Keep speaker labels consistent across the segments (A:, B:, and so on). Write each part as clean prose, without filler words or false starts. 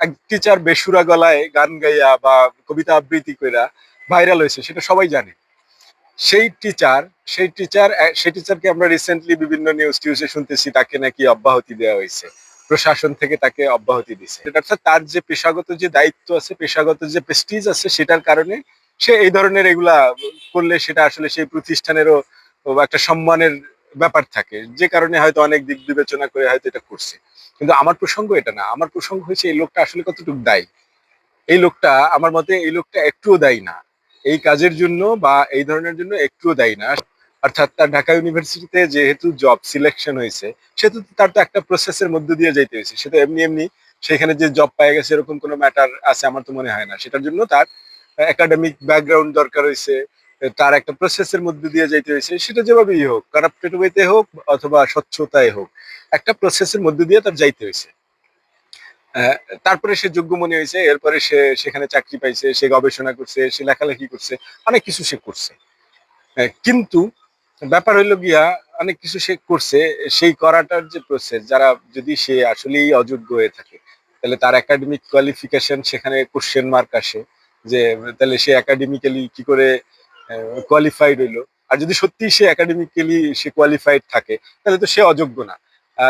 A: এক টিচার বেসুরা গলায় গান গাইয়া বা কবিতা আবৃত্তি কইরা ভাইরাল হয়েছে, সেটা সবাই জানে। সেই টিচার সেই টিচারকে আমরা রিসেন্টলি বিভিন্ন নিউজ টিউজে শুনতেছি তাকে নাকি অব্যাহতি দেওয়া হয়েছে, প্রশাসন থেকে তাকে অব্যাহতি দিছে। এটা অর্থাৎ তার যে পেশাগত যে দায়িত্ব আছে, পেশাগত যে প্রেস্টিজ আছে, সেটার কারণে সে এই ধরনের এগুলা করলে সেটা আসলে সেই প্রতিষ্ঠানেরও একটা সম্মানের ব্যাপার থাকে, যে কারণে হয়তো অনেক দিক বিবেচনা করে হয়তো এটা করছে। কিন্তু আমার প্রসঙ্গ এটা না, আমার প্রসঙ্গ হয়েছে এই লোকটা আসলে কতটুকু দায়ী। এই লোকটা, আমার মতে এই লোকটা একটুও দায়ী না এই কাজের জন্য বা এই ধরনের জন্য, একটুও দায়ী না। অর্থাৎ তার ঢাকা ইউনিভার্সিটিতে যেহেতু জব সিলেকশন হয়েছে, সেহেতু তার তো একটা প্রসেসের মধ্যে দিয়ে যাইতে হয়েছে। সে তো এমনি এমনি সেখানে যে জব পাই গেছে এরকম কোনো ম্যাটার আছে আমার তো মনে হয় না। সেটার জন্য তার একাডেমিক ব্যাকগ্রাউন্ড দরকার হয়েছে, তার একটা প্রসেসের মধ্যে দিয়ে যাইতে হয়েছে। সেটা যেভাবেই হোক, কারাপ্টেড ওয়েতে হোক অথবা স্বচ্ছতায় হোক, একটা প্রসেসের মধ্যে দিয়ে তার যাইতে হয়েছে। আহ, তারপরে সে যোগ্য মনে হয়েছে, এরপরে সে সেখানে চাকরি পাইছে, সে গবেষণা করছে, সে লেখালেখি করছে, অনেক কিছু সে করছে। কিন্তু ব্যাপার হইলো গিয়া, অনেক কিছু সে করছে, সেই করাটার যে প্রসেস, যারা যদি সে আসলেই অযোগ্য হয়ে থাকে, তাহলে তার একাডেমিক কোয়ালিফিকেশন সেখানে কোশ্চেন মার্ক আসে, যে তাহলে সে একাডেমিক্যালি কি করে কোয়ালিফাইড হইলো। আর যদি সত্যি সে একাডেমিক্যালি সে কোয়ালিফাইড থাকে, তাহলে তো সে অযোগ্য না।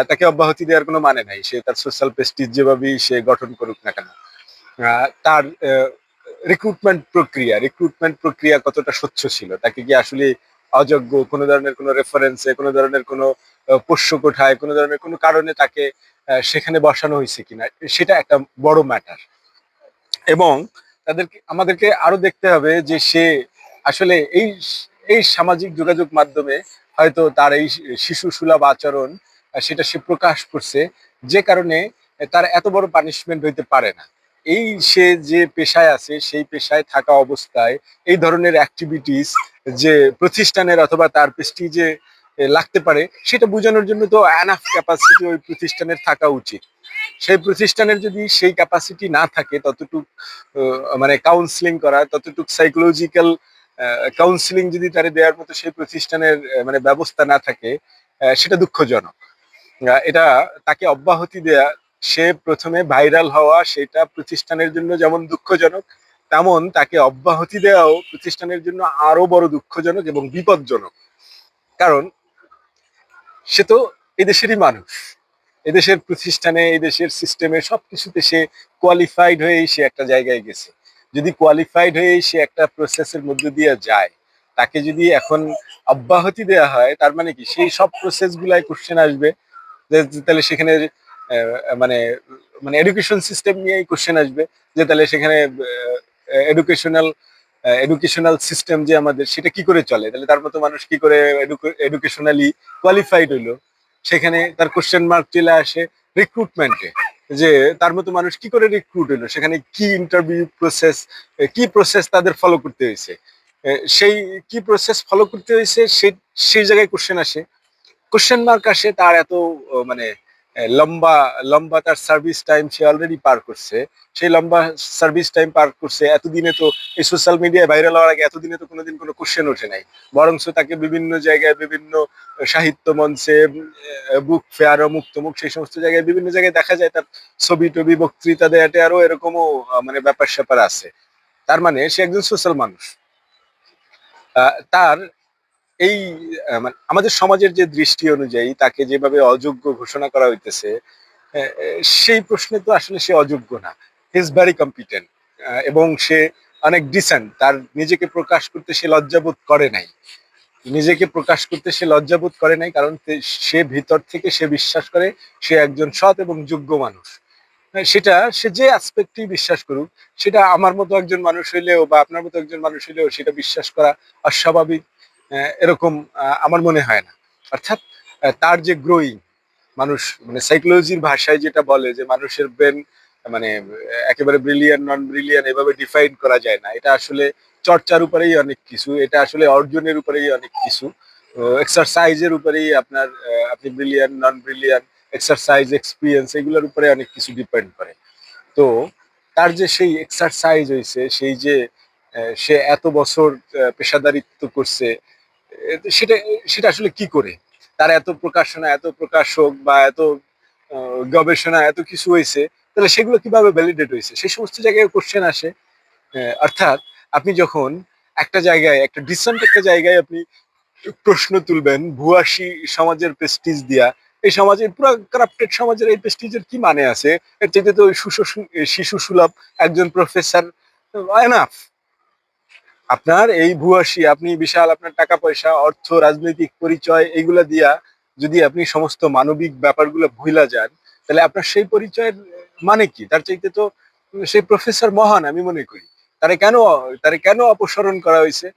A: তাকে অব্যাহতি দেওয়ার কোনো মানে নাই, সে তার সোশ্যাল প্রেস্টিজ যেভাবেই সে গঠন করুক না কেন। তার রিক্রুটমেন্ট প্রক্রিয়া কতটা স্বচ্ছ ছিল, তাকে কি আসলে অযোগ্য কোনো ধরনের কোনো রেফারেন্সে, কোনো ধরনের কোনো পোষ্য কোঠায়, কোনো ধরনের কোনো কারণে তাকে সেখানে বসানো হয়েছে কিনা, সেটা একটা বড় ম্যাটার। এবং আমাদেরকে আরো দেখতে হবে যে সে আসলে এই সামাজিক যোগাযোগ মাধ্যমে হয়তো তার এই শিশু সুলভ আচরণ, সেটা সে প্রকাশ করছে, যে কারণে তার এত বড় পানিশমেন্ট হইতে পারে না। এই সে যে পেশায় আছে, সেই পেশায় থাকা অবস্থায় এই ধরনের অ্যাক্টিভিটিস যে প্রতিষ্ঠানের অথবা তার প্রেস্টিজে লাগতে পারে, সেটা বোঝানোর জন্য তো এনাফ ক্যাপাসিটি ওই প্রতিষ্ঠানের থাকা উচিত। সেই প্রতিষ্ঠানের যদি সেই ক্যাপাসিটি না থাকে, ততটুক মানে কাউন্সিলিং করা, ততটুক সাইকোলজিক্যাল কাউন্সিলিং যদি তারা দেওয়ার মতো সেই প্রতিষ্ঠানের মানে ব্যবস্থা না থাকে, সেটা দুঃখজনক। এটা তাকে অব্যাহতি দেয়া, সে প্রথমে ভাইরাল হওয়া, সেটা প্রতিষ্ঠানের জন্য যেমন দুঃখজনক, তেমন তাকে অব্যাহতি দেওয়াও প্রতিষ্ঠানের জন্য আরো বড় দুঃখজনক এবং বিপজ্জনক। কারণ সে তো এদেশেরই মানুষ, এদেশের প্রতিষ্ঠানে, এদেশের সিস্টেমে সবকিছুতে সে কোয়ালিফাইড হয়েই সে একটা জায়গায় গেছে। যদি কোয়ালিফাইড হয়েই সে একটা প্রসেসের মধ্যে দিয়ে যায়, তাকে যদি এখন অব্যাহতি দেওয়া হয়, তার মানে কি সেই সব প্রসেস গুলাই কোশ্চেন আসবে। তাহলে সেখানে মানে মানে এডুকেশন সিস্টেম নিয়েই কোশ্চেন আসবে, যে তাহলে সেখানে এডুকেশনাল এডুকেশনাল সিস্টেম যে আমাদের, সেটা কি করে চলে, তাহলে তার মতো মানুষ কি করে এডুকেশনালি কোয়ালিফাইড হইলো। সেখানে তার কোশ্চেন মার্ক চলে আসে রিক্রুটমেন্টে, যে তার মতো মানুষ কি করে রিক্রুট হইলো, সেখানে কি ইন্টারভিউ প্রসেস, কি প্রসেস তাদের ফলো করতে হয়েছে, সেই কি প্রসেস ফলো করতে হয়েছে, সেই জায়গায় কোশ্চেন আসে, কোশ্চেন মার্ক আসে। তার এত মানে লম্বা লম্বা তার সার্ভিস টাইম সে অলরেডি পার করছে, সেই লম্বা সার্ভিস টাইম পার করছে এতদিনে তো, এই সোশ্যাল মিডিয়ায় ভাইরাল হওয়ার আগে এতদিনে তো কোনোদিন কোনো কোশ্চেন ওঠে নাই। বরঞ্চ তাকে বিভিন্ন জায়গায়, বিভিন্ন সাহিত্য মঞ্চে, বুক ফেয়ার, অমুক তমুক, সেই সমস্ত জায়গায়, বিভিন্ন জায়গায় দেখা যায় তার ছবি টবি, বক্তৃতা দেয়াটে আরো এরকমও মানে ব্যাপার স্যাপার আছে। তার মানে সে একজন সোশ্যাল মানুষ। তার এই মানে আমাদের সমাজের যে দৃষ্টি অনুযায়ী তাকে যেভাবে অযোগ্য ঘোষণা করা হইতেছে, সেই প্রশ্নে তো আসলে সে অযোগ্য না, হি ইজ ভেরি কম্পিটেন্ট। এবং সে অনেক ডিসেন্ট, তার নিজেকে প্রকাশ করতে সে লজ্জাবোধ করে নাই, নিজেকে প্রকাশ করতে সে লজ্জাবোধ করে নাই, কারণ সে ভিতর থেকে সে বিশ্বাস করে সে একজন সৎ এবং যোগ্য মানুষ। সেটা সে যে অ্যাসপেক্টই বিশ্বাস করুক, সেটা আমার মতো একজন মানুষ হইলেও বা আপনার মতো একজন মানুষ হইলেও সেটা বিশ্বাস করা অস্বাভাবিক এরকম আমার মনে হয় না। অর্থাৎ তার যে গ্রোয়িং, মানুষ মানে সাইকোলজির ভাষায় যেটা বলে যে মানুষের ব্রেন মানে একেবারে ব্রিলিয়ান নন ব্রিলিয়ান এভাবে ডিফাইন করা যায় না, এটা আসলে চর্চার উপরেই অনেক কিছু, এটা আসলে অর্জনের উপরেই অনেক কিছু, এক্সারসাইজের উপরেই আপনার আপনি ব্রিলিয়ান নন ব্রিলিয়ান, এক্সারসাইজ এক্সপিরিয়েন্স, এগুলোর উপরে অনেক কিছু ডিপেন্ড করে। তো তার যে সেই এক্সারসাইজ হয়েছে, সেই যে সে এত বছর পেশাদারিত্ব করছে, সেটা সেটা আসলে কি করে তার এত প্রকাশনা, এত প্রকাশক বা এত গবেষণা, এত কিছু হয়েছে, তো তাহলে সেগুলো কিভাবে ভ্যালিডেট হয়েছে? সেই সমস্ত জায়গায় কোশ্চেন আসে। অর্থাৎ আপনি যখন একটা জায়গায়, একটা ডিসেন্ট একটা জায়গায় আপনি প্রশ্ন তুলবেন ভূয়াশী সমাজের প্রেস্টিজ দিয়া, এই সমাজের পুরো কারাপ্টেড সমাজের এই প্রেস্টিজের কি মানে আছে? এর চাইতে তো ওই শিশু সুলভ একজন প্রফেসর এনাফ। আপনার এই ভূয়াশী, আপনি বিশাল আপনার টাকা পয়সা, অর্থ, রাজনৈতিক পরিচয় এইগুলা দিয়া যদি আপনি সমস্ত মানবিক ব্যাপারগুলো ভুইলা যান, তাহলে আপনার সেই পরিচয়ের মানে কি? তার চাইতে তো সেই প্রফেসর মহান আমি মনে করি। তারে কেন তারে কেন অপসারণ করা হয়েছে?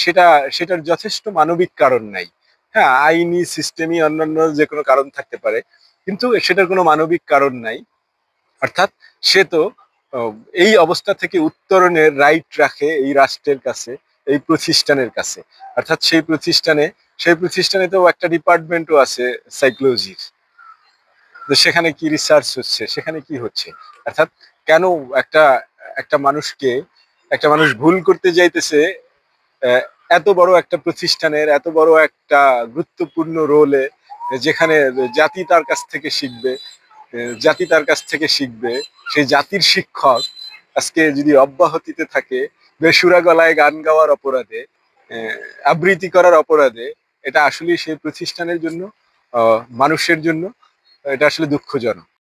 A: সেটা সেটার যথেষ্ট মানবিক কারণ নাই। হ্যাঁ, আইনি সিস্টেমই অন্যান্য যে কোনো কারণ থাকতে পারে, কিন্তু সেটার কোনো মানবিক কারণ নাই। অর্থাৎ সে তো আহ, এই অবস্থা থেকে উত্তরণের রাইট রাখে এই রাষ্ট্রের কাছে, এই প্রতিষ্ঠানের কাছে। অর্থাৎ সেই প্রতিষ্ঠানে তো একটা ডিপার্টমেন্টও আছে সাইকোলজির। তো সেখানে কি রিসার্চ হচ্ছে, সেখানে কি হচ্ছে? অর্থাৎ কেন একটা একটা মানুষকে একটা মানুষ ভুল করতে যাইতেছে আহ, এত বড় একটা প্রতিষ্ঠানের এত বড় একটা গুরুত্বপূর্ণ রোলে, যেখানে জাতি তার কাছ থেকে শিখবে, জাতি তার কাছ থেকে শিখবে, সেই জাতির শিক্ষক আজকে যদি অব্যাহতিতে থাকে বেসুরা গলায় গান গাওয়ার অপরাধে, আহ, আবৃত্তি করার অপরাধে, এটা আসলে সেই প্রতিষ্ঠানের জন্য, মানুষের জন্য এটা আসলে দুঃখজনক।